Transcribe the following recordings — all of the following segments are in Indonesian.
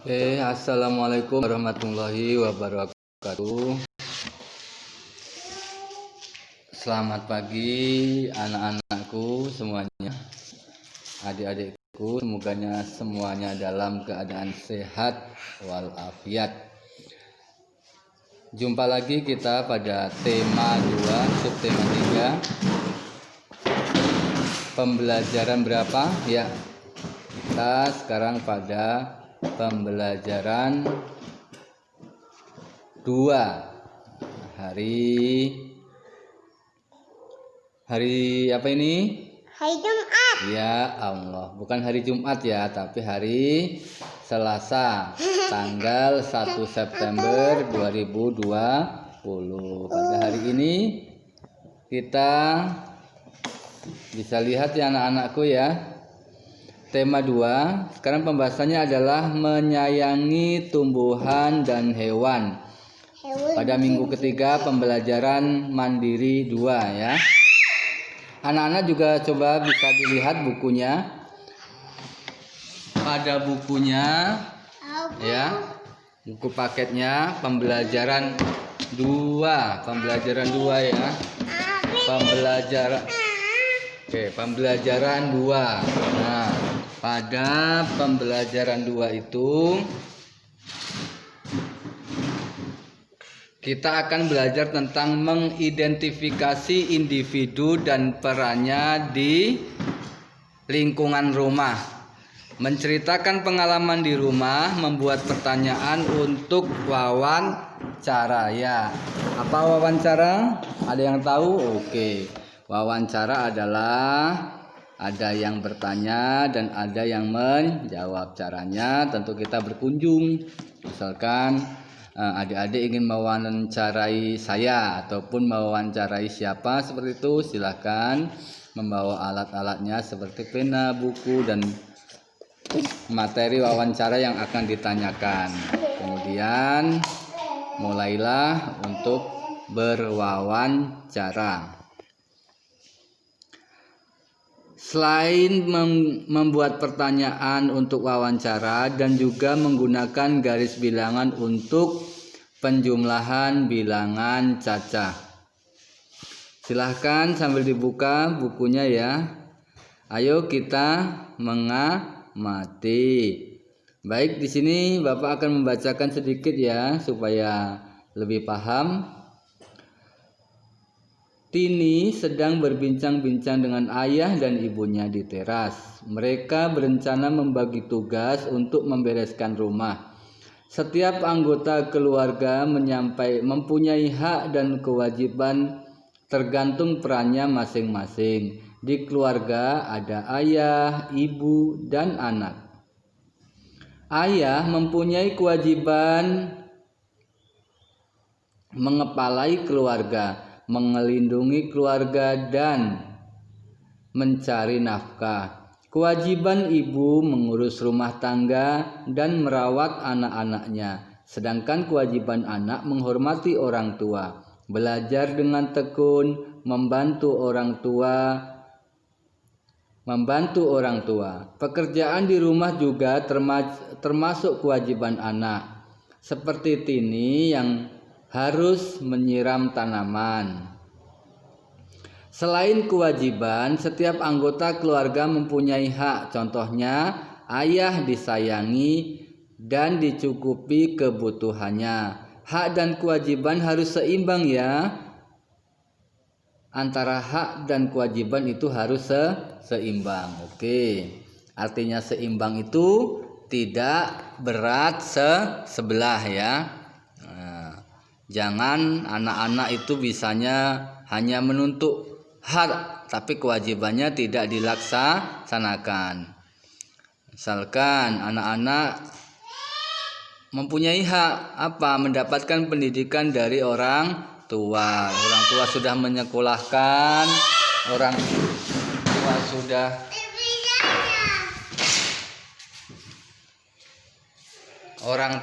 Assalamualaikum warahmatullahi wabarakatuh. Selamat pagi anak-anakku semuanya, adik-adikku, semuanya dalam keadaan sehat walafiat. Jumpa lagi kita pada tema 2, subtema 3. Pembelajaran berapa? Ya, kita sekarang pada pembelajaran 2. Hari apa ini? Hari Jumat. Ya Allah, bukan hari Jumat ya, tapi hari Selasa, tanggal 1 September 2020. Pada hari ini kita bisa lihat ya anak-anakku ya. Tema 2, sekarang pembahasannya adalah menyayangi tumbuhan dan hewan. Pada minggu ketiga pembelajaran mandiri 2 ya. Anak-anak juga coba bisa dilihat bukunya. Pada bukunya ya, buku paketnya pembelajaran 2 ya. Pembelajaran 2. Nah, pada pembelajaran 2 itu kita akan belajar tentang mengidentifikasi individu dan perannya di lingkungan rumah, menceritakan pengalaman di rumah, membuat pertanyaan untuk wawancara ya. Apa wawancara? Ada yang tahu? Oke. Wawancara adalah ada yang bertanya dan ada yang menjawab. Caranya tentu kita berkunjung. Misalkan adik-adik ingin mewawancarai saya ataupun mewawancarai siapa seperti itu, silahkan membawa alat-alatnya seperti pena, buku, dan materi wawancara yang akan ditanyakan. Kemudian mulailah untuk berwawancara. Selain membuat pertanyaan untuk wawancara dan juga menggunakan garis bilangan untuk penjumlahan bilangan cacah. Silahkan sambil dibuka bukunya ya. Ayo kita mengamati. Baik, di sini Bapak akan membacakan sedikit ya supaya lebih paham. Tini sedang berbincang-bincang dengan ayah dan ibunya di teras. Mereka berencana membagi tugas untuk membereskan rumah. Setiap anggota keluarga mempunyai hak dan kewajiban tergantung perannya masing-masing. Di keluarga ada ayah, ibu, dan anak. Ayah mempunyai kewajiban mengepalai keluarga, mengelindungi keluarga, dan mencari nafkah. Kewajiban ibu mengurus rumah tangga dan merawat anak-anaknya. Sedangkan kewajiban anak menghormati orang tua, belajar dengan tekun, membantu orang tua. Pekerjaan di rumah juga termasuk kewajiban anak. Seperti Tini yang harus menyiram tanaman. Selain kewajiban, setiap anggota keluarga mempunyai hak. Contohnya, ayah disayangi dan dicukupi kebutuhannya. Hak dan kewajiban harus seimbang ya. Antara hak dan kewajiban itu harus seimbang. Oke. Artinya seimbang itu tidak berat sebelah ya. Jangan anak-anak itu bisanya hanya menuntut hak tapi kewajibannya tidak dilaksanakan. Misalkan anak-anak mempunyai hak mendapatkan pendidikan dari orang tua. Orang tua sudah menyekolahkan, orang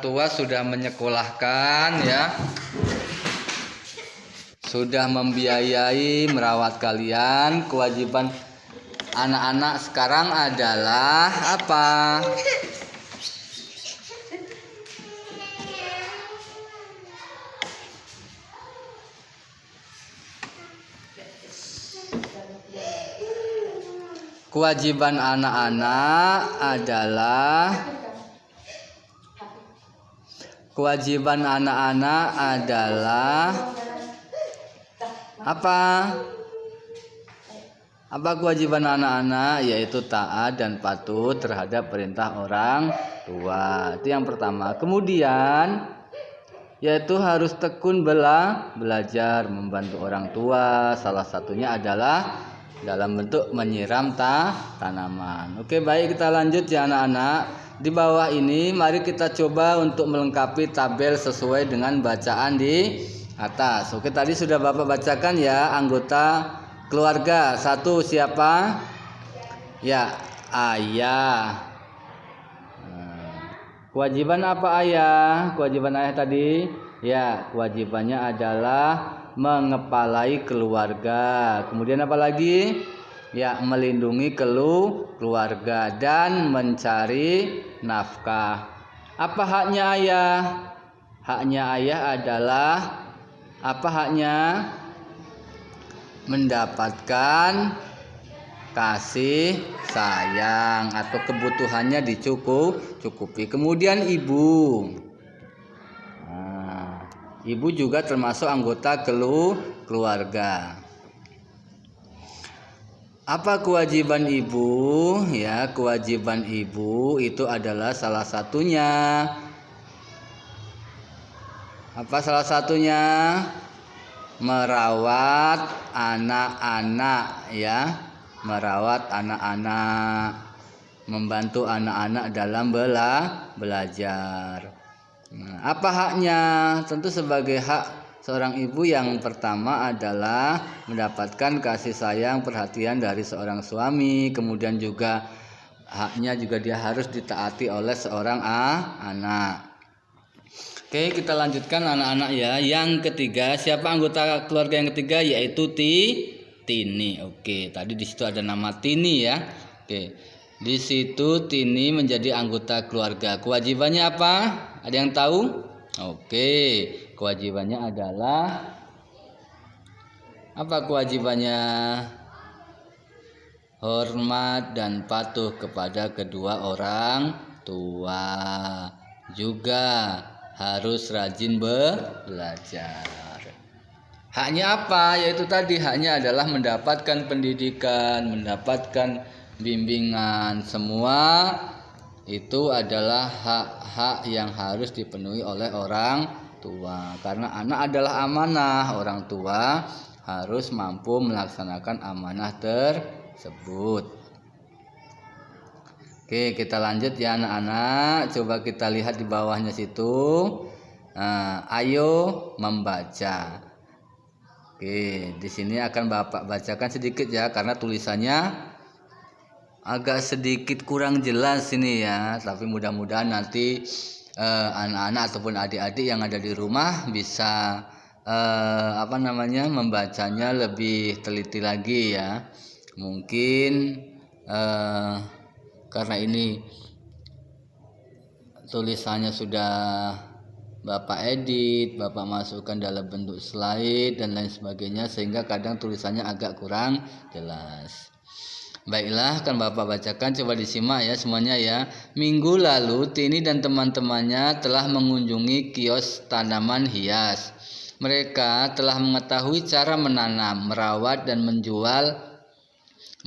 tua sudah menyekolahkan ya. Sudah membiayai merawat kalian. Kewajiban anak-anak sekarang adalah apa? kewajiban anak-anak adalah apa? Apa kewajiban anak-anak? Yaitu taat dan patuh terhadap perintah orang tua. Itu yang pertama. Kemudian yaitu harus tekun belajar membantu orang tua. Salah satunya adalah dalam bentuk menyiram tanaman. Oke, baik, kita lanjut ya anak-anak. Di bawah ini mari kita coba untuk melengkapi tabel sesuai dengan bacaan di atas. Oke, tadi sudah Bapak bacakan ya anggota keluarga. 1 siapa? Ya, ayah. Kewajiban apa ayah? Kewajiban ayah tadi, ya, kewajibannya adalah mengepalai keluarga. Kemudian apa lagi? Ya, melindungi keluarga dan mencari nafkah. Apa haknya ayah? Haknya ayah adalah apa haknya? Mendapatkan kasih sayang atau kebutuhannya dicukupi. Kemudian ibu. Ibu juga termasuk anggota keluarga. Apa kewajiban ibu? Ya, kewajiban ibu itu adalah salah satunya. Apa salah satunya? Merawat anak-anak, ya. Merawat anak-anak, membantu anak-anak dalam belajar. Nah, apa haknya? Tentu sebagai hak seorang ibu yang pertama adalah mendapatkan kasih sayang, perhatian dari seorang suami. Kemudian juga haknya juga dia harus ditaati oleh seorang anak. Oke, kita lanjutkan anak-anak ya. Yang ketiga, siapa anggota keluarga yang ketiga? Yaitu Tini. Oke, tadi di situ ada nama Tini ya. Oke. Di situ Tini menjadi anggota keluarga. Kewajibannya apa? Ada yang tahu? Oke, kewajibannya adalah apa kewajibannya? Hormat dan patuh kepada kedua orang tua. Juga harus rajin belajar. Haknya apa? Yaitu tadi haknya adalah mendapatkan pendidikan, mendapatkan bimbingan. Semua itu adalah hak-hak yang harus dipenuhi oleh orang tua. Karena anak adalah amanah, orang tua harus mampu melaksanakan amanah tersebut. Oke, kita lanjut ya anak-anak. Coba kita lihat di bawahnya situ. Ayo membaca. Oke, di sini akan Bapak bacakan sedikit ya, karena tulisannya agak sedikit kurang jelas ini ya. Tapi mudah-mudahan nanti anak-anak ataupun adik-adik yang ada di rumah bisa membacanya lebih teliti lagi ya. Mungkin karena ini tulisannya sudah Bapak edit, Bapak masukkan dalam bentuk slide dan lain sebagainya, sehingga kadang tulisannya agak kurang jelas. Baiklah, akan Bapak bacakan, coba disimak ya semuanya ya. Minggu lalu Tini dan teman-temannya telah mengunjungi kios tanaman hias. Mereka telah mengetahui cara menanam, merawat dan menjual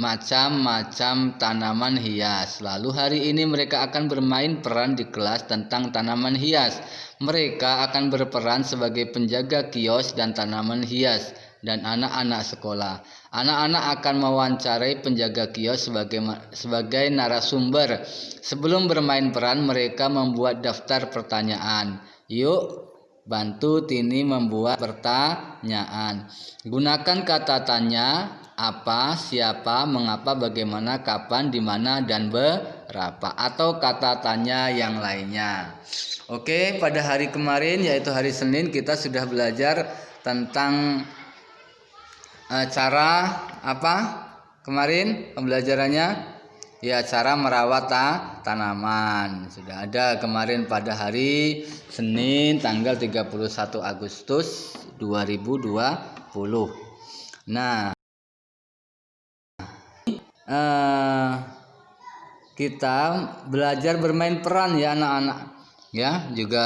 macam-macam tanaman hias. Lalu hari ini mereka akan bermain peran di kelas tentang tanaman hias. Mereka akan berperan sebagai penjaga kios dan tanaman hias dan anak-anak sekolah. Anak-anak akan mewawancarai penjaga kios sebagai narasumber. Sebelum bermain peran, mereka membuat daftar pertanyaan. Yuk, bantu Tini membuat pertanyaan. Gunakan kata tanya, apa, siapa, mengapa, bagaimana, kapan, di mana, dan berapa, atau kata tanya yang lainnya. Oke, pada hari kemarin yaitu hari Senin kita sudah belajar tentang cara apa? Kemarin pembelajarannya ya cara merawat tanaman. Sudah ada kemarin pada hari Senin tanggal 31 Agustus 2020. Nah, kita belajar bermain peran ya anak-anak ya, juga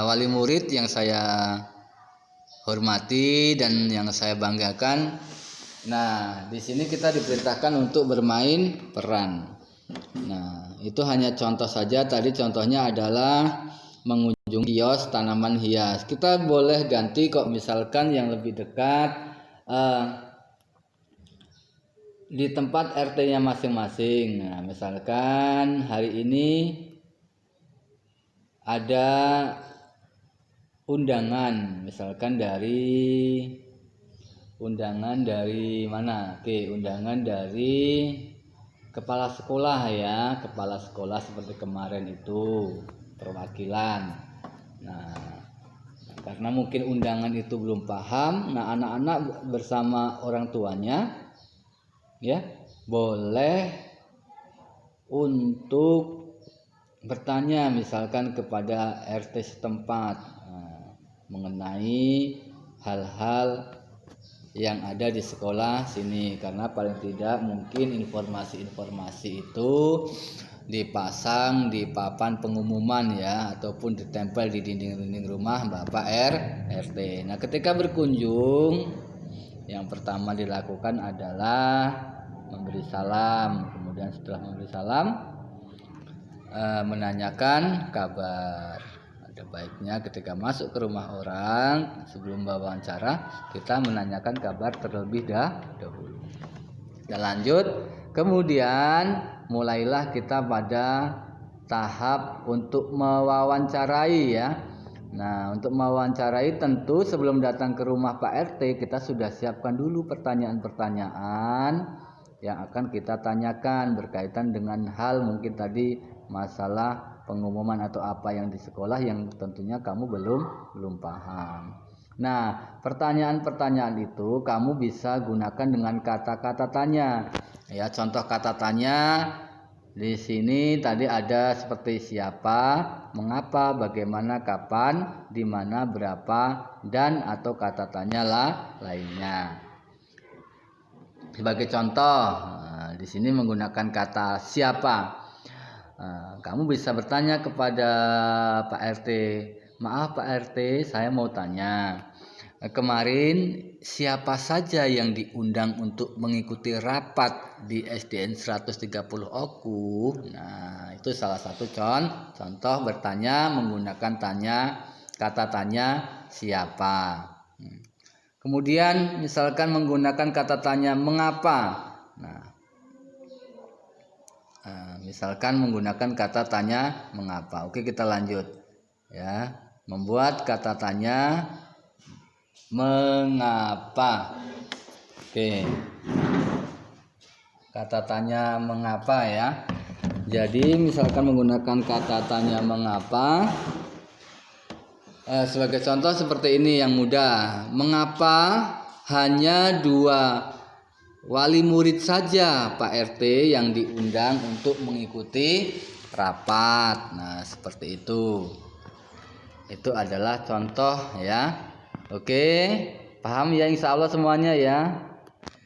wali murid yang saya hormati dan yang saya banggakan. Nah, di sini kita diperintahkan untuk bermain peran. Nah, itu hanya contoh saja. Tadi contohnya adalah mengunjungi kios tanaman hias. Kita boleh ganti kok, misalkan yang lebih dekat di tempat RT-nya masing-masing. Nah, misalkan hari ini ada undangan, misalkan dari mana? Oke, undangan dari kepala sekolah ya, kepala sekolah seperti kemarin itu perwakilan. Nah, karena mungkin undangan itu belum paham, nah anak-anak bersama orang tuanya ya boleh untuk bertanya misalkan kepada RT setempat mengenai hal-hal yang ada di sekolah sini, karena paling tidak mungkin informasi-informasi itu dipasang di papan pengumuman ya, ataupun ditempel di dinding-dinding rumah Bapak RT. Nah, ketika berkunjung yang pertama dilakukan adalah memberi salam, kemudian setelah memberi salam menanyakan kabar. Ada baiknya ketika masuk ke rumah orang sebelum wawancara kita menanyakan kabar terlebih dahulu. Kita lanjut, kemudian mulailah kita pada tahap untuk mewawancarai ya. Nah, untuk mewawancarai tentu sebelum datang ke rumah Pak RT kita sudah siapkan dulu pertanyaan-pertanyaan yang akan kita tanyakan berkaitan dengan hal mungkin tadi masalah pengumuman atau apa yang di sekolah yang tentunya kamu belum paham. Nah, pertanyaan-pertanyaan itu kamu bisa gunakan dengan kata-kata tanya. Ya, contoh kata tanya di sini tadi ada seperti siapa, mengapa, bagaimana, kapan, di mana, berapa, dan atau kata tanya lainnya. Sebagai contoh, di sini menggunakan kata siapa. Kamu bisa bertanya kepada Pak RT, maaf Pak RT, saya mau tanya, kemarin siapa saja yang diundang untuk mengikuti rapat di SDN 130 Oku? Nah, itu salah satu contoh bertanya menggunakan kata tanya siapa. Kemudian misalkan menggunakan kata tanya mengapa. Nah, misalkan menggunakan kata tanya mengapa. Oke, kita lanjut ya. Membuat kata tanya mengapa. Oke. Kata tanya mengapa ya. Jadi misalkan menggunakan kata tanya mengapa, sebagai contoh seperti ini yang mudah. Mengapa hanya 2 wali murid saja Pak RT yang diundang untuk mengikuti rapat? Nah, seperti itu. Itu adalah contoh ya. Oke, paham ya insya Allah semuanya ya.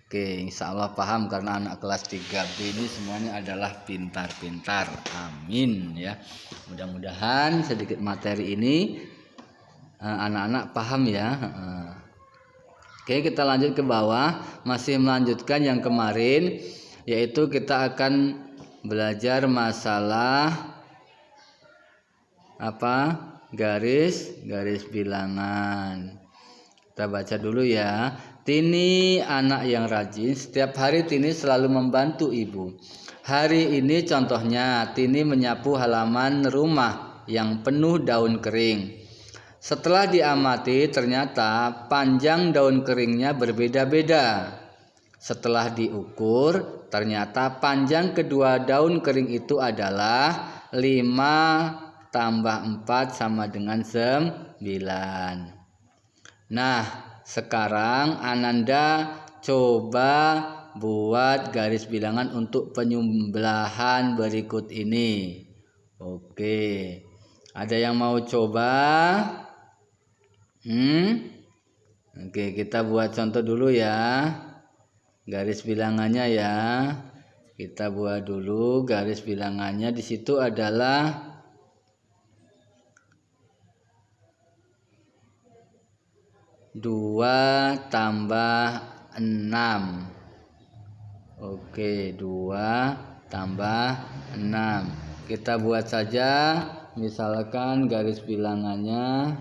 Oke, insya Allah paham karena anak kelas 3B ini semuanya adalah pintar-pintar. Amin ya. Mudah-mudahan sedikit materi ini anak-anak paham ya. Oke, kita lanjut ke bawah, masih melanjutkan yang kemarin, yaitu kita akan belajar masalah apa? Garis bilangan. Kita baca dulu ya. Tini anak yang rajin, setiap hari Tini selalu membantu ibu. Hari ini contohnya Tini menyapu halaman rumah yang penuh daun kering. Setelah diamati ternyata panjang daun keringnya berbeda-beda. Setelah diukur ternyata panjang kedua daun kering itu adalah 5 tambah 4 sama dengan 9. Nah, sekarang Ananda coba buat garis bilangan untuk penyembelahan berikut ini. Oke. Ada yang mau coba? Oke, kita buat contoh dulu ya. Garis bilangannya ya. Kita buat dulu garis bilangannya. Di situ adalah 2 tambah 6. Oke, 2 tambah 6. Kita buat saja, misalkan garis bilangannya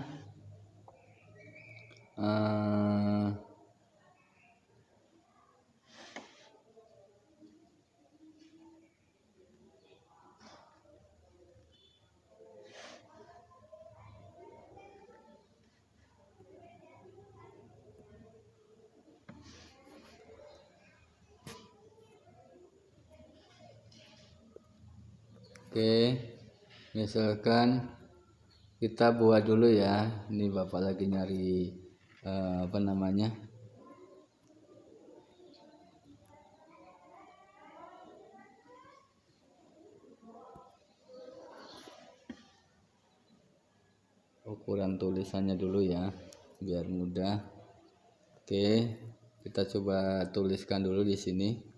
oke, misalkan kita buat dulu ya. Ini Bapak lagi nyari apa namanya? Ukuran tulisannya dulu ya, biar mudah. Oke, kita coba tuliskan dulu di sini.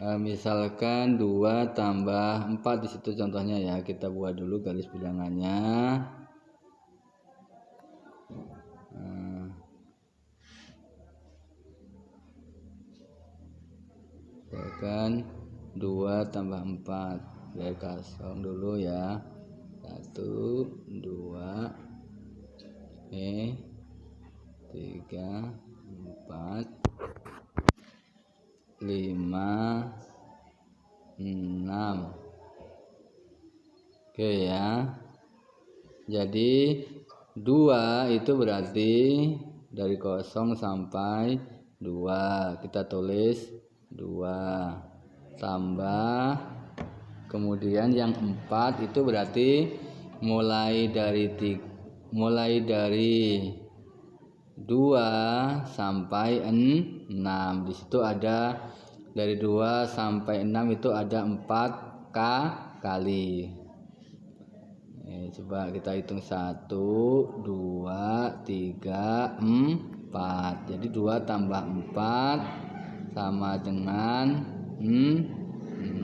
Misalkan 2 tambah 4 di situ contohnya ya. Kita buat dulu garis bilangannya. Misalkan 2 tambah 4. Biar kosong dulu ya. 1, 2, 3, 4, 5, 6. Oke ya. Jadi 2 itu berarti dari 0 sampai 2. Kita tulis 2 tambah, kemudian yang 4 itu berarti mulai dari 2 sampai 6. Di situ ada dari 2 sampai 6 itu ada 4 kali. Coba kita hitung 1, 2, 3, 4. Jadi 2 tambah 4 sama dengan 6.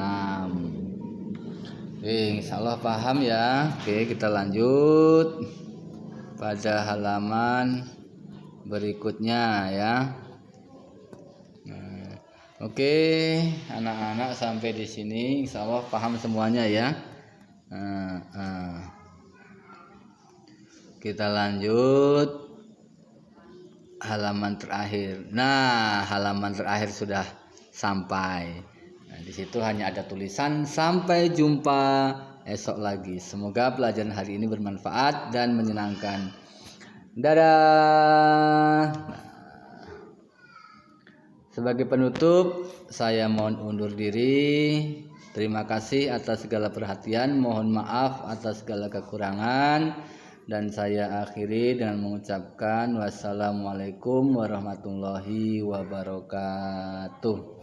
Oke, insyaallah paham ya. Oke, kita lanjut pada halaman berikutnya ya. Oke, anak-anak sampai di sini insyaallah paham semuanya ya. Kita lanjut halaman terakhir. Nah, halaman terakhir sudah sampai. Nah, di situ hanya ada tulisan sampai jumpa esok lagi. Semoga pelajaran hari ini bermanfaat dan menyenangkan. Dadah. Sebagai penutup, saya mohon undur diri. Terima kasih atas segala perhatian. Mohon maaf atas segala kekurangan. Dan saya akhiri dengan mengucapkan wassalamualaikum warahmatullahi wabarakatuh.